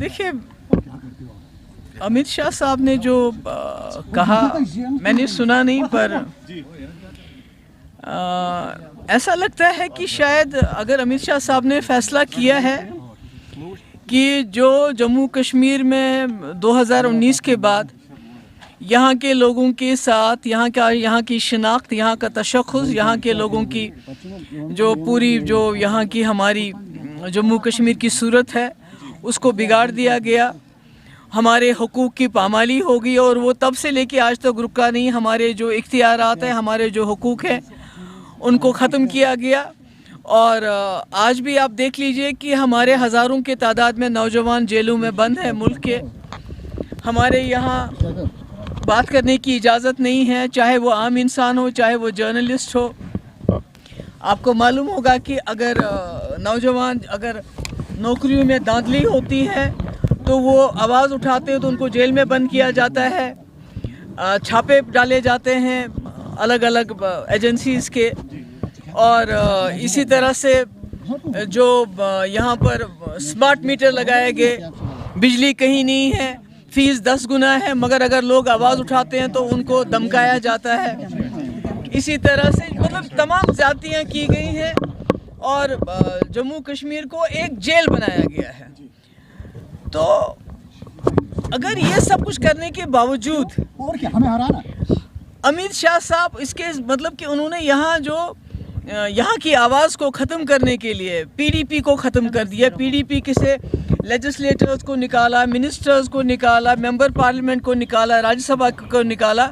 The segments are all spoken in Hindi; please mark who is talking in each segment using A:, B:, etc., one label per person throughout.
A: देखिए, अमित शाह साहब ने जो कहा मैंने सुना नहीं, पर ऐसा लगता है कि शायद अगर अमित शाह साहब ने फैसला किया है कि जो जम्मू कश्मीर में 2019 के बाद यहाँ के लोगों के साथ यहाँ की शिनाख्त, यहाँ का तशख़्ख़ुस, यहाँ के लोगों की जो पूरी जो यहाँ की हमारी जम्मू कश्मीर की सूरत है उसको बिगाड़ दिया गया, हमारे हुकूक की पामाली होगी और वो तब से लेके आज तक रुका नहीं। हमारे जो इख्तियारात हैं, हमारे जो हुकूक हैं, उनको ख़त्म किया गया। और आज भी आप देख लीजिए कि हमारे हज़ारों के तादाद में नौजवान जेलों में बंद हैं मुल्क के। हमारे यहाँ बात करने की इजाज़त नहीं है, चाहे वो आम इंसान हो, चाहे वो जर्नलिस्ट हो। आपको मालूम होगा कि अगर नौजवान अगर नौकरियों में धांधली होती है तो वो आवाज़ उठाते हैं तो उनको जेल में बंद किया जाता है, छापे डाले जाते हैं अलग अलग एजेंसीज़ के। और इसी तरह से जो यहाँ पर स्मार्ट मीटर लगाए गए, बिजली कहीं नहीं है, फ़ीस 10 गुना है, मगर अगर लोग आवाज़ उठाते हैं तो उनको धमकाया जाता है। इसी तरह से मतलब तमाम ज़्यादतियाँ की गई हैं और जम्मू कश्मीर को एक जेल बनाया गया है। तो अगर ये सब कुछ करने के बावजूद
B: और क्या हमें हराना,
A: अमित शाह साहब इसके मतलब कि उन्होंने यहाँ की आवाज़ को ख़त्म करने के लिए पीडीपी को ख़त्म कर दिया। पीडीपी से लेजिस्लेटर्स को निकाला, मिनिस्टर्स को निकाला, मेंबर पार्लियामेंट को निकाला, राज्यसभा को निकाला,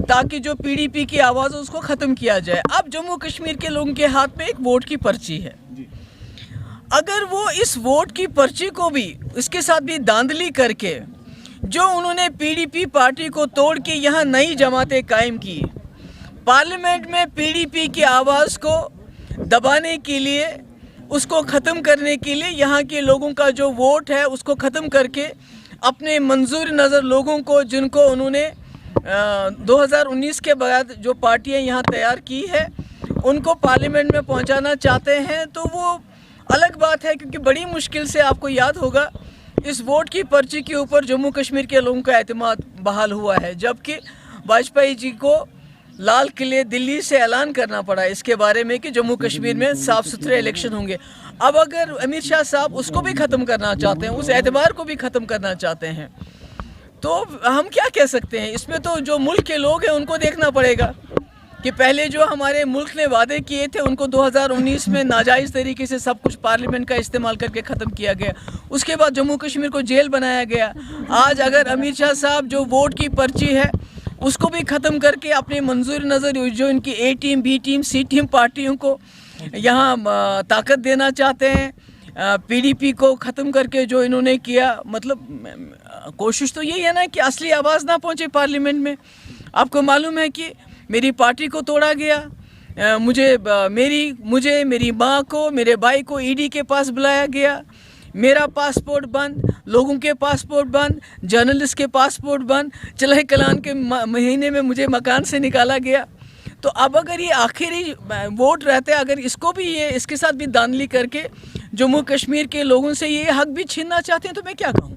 A: ताकि जो पीडीपी की आवाज़ है उसको ख़त्म किया जाए। अब जम्मू कश्मीर के लोगों के हाथ में एक वोट की पर्ची है। अगर वो इस वोट की पर्ची को भी इसके साथ भी धांधली करके जो उन्होंने पीडीपी पार्टी को तोड़ के यहाँ नई जमातें कायम की, पार्लियामेंट में पीडीपी की आवाज़ को दबाने के लिए, उसको ख़त्म करने के लिए यहाँ के लोगों का जो वोट है उसको ख़त्म करके अपने मंजूर नज़र लोगों को, जिनको उन्होंने 2019 के बाद जो पार्टियाँ यहाँ तैयार की है, उनको पार्लियामेंट में पहुँचाना चाहते हैं। तो वो अलग बात है, क्योंकि बड़ी मुश्किल से आपको याद होगा इस वोट की पर्ची के ऊपर जम्मू कश्मीर के लोगों का एतमाद बहाल हुआ है, जबकि वाजपेयी जी को लाल किले दिल्ली से ऐलान करना पड़ा इसके बारे में कि जम्मू कश्मीर में साफ़ सुथरे इलेक्शन होंगे। अब अगर अमित शाह साहब उसको भी ख़त्म करना चाहते हैं, उस एतबार को भी ख़त्म करना चाहते हैं, तो हम क्या कह सकते हैं। इसमें तो जो मुल्क के लोग हैं उनको देखना पड़ेगा कि पहले जो हमारे मुल्क ने वादे किए थे उनको 2019 में नाजायज़ तरीके से सब कुछ पार्लियामेंट का इस्तेमाल करके ख़त्म किया गया। उसके बाद जम्मू कश्मीर को जेल बनाया गया। आज अगर अमित शाह साहब जो वोट की पर्ची है उसको भी ख़त्म करके अपने मंजूर नज़र जो इनकी ए टीम, बी टीम, सी टीम पार्टियों को यहाँ ताकत देना चाहते हैं, पीडीपी को ख़त्म करके जो इन्होंने किया, मतलब कोशिश तो यही है ना कि असली आवाज़ ना पहुँचे पार्लियामेंट में। आपको मालूम है कि मेरी पार्टी को तोड़ा गया, मुझे मेरी माँ को, मेरे भाई को ईडी के पास बुलाया गया, मेरा पासपोर्ट बंद, लोगों के पासपोर्ट बंद, जर्नलिस्ट के पासपोर्ट बंद, चलाए कलान के महीने में मुझे मकान से निकाला गया। तो अब अगर ये आखिरी वोट रहते, अगर इसको भी ये इसके साथ भी धांधली करके जम्मू कश्मीर के लोगों से ये हक भी छीनना चाहते हैं, तो मैं क्या कहूँ।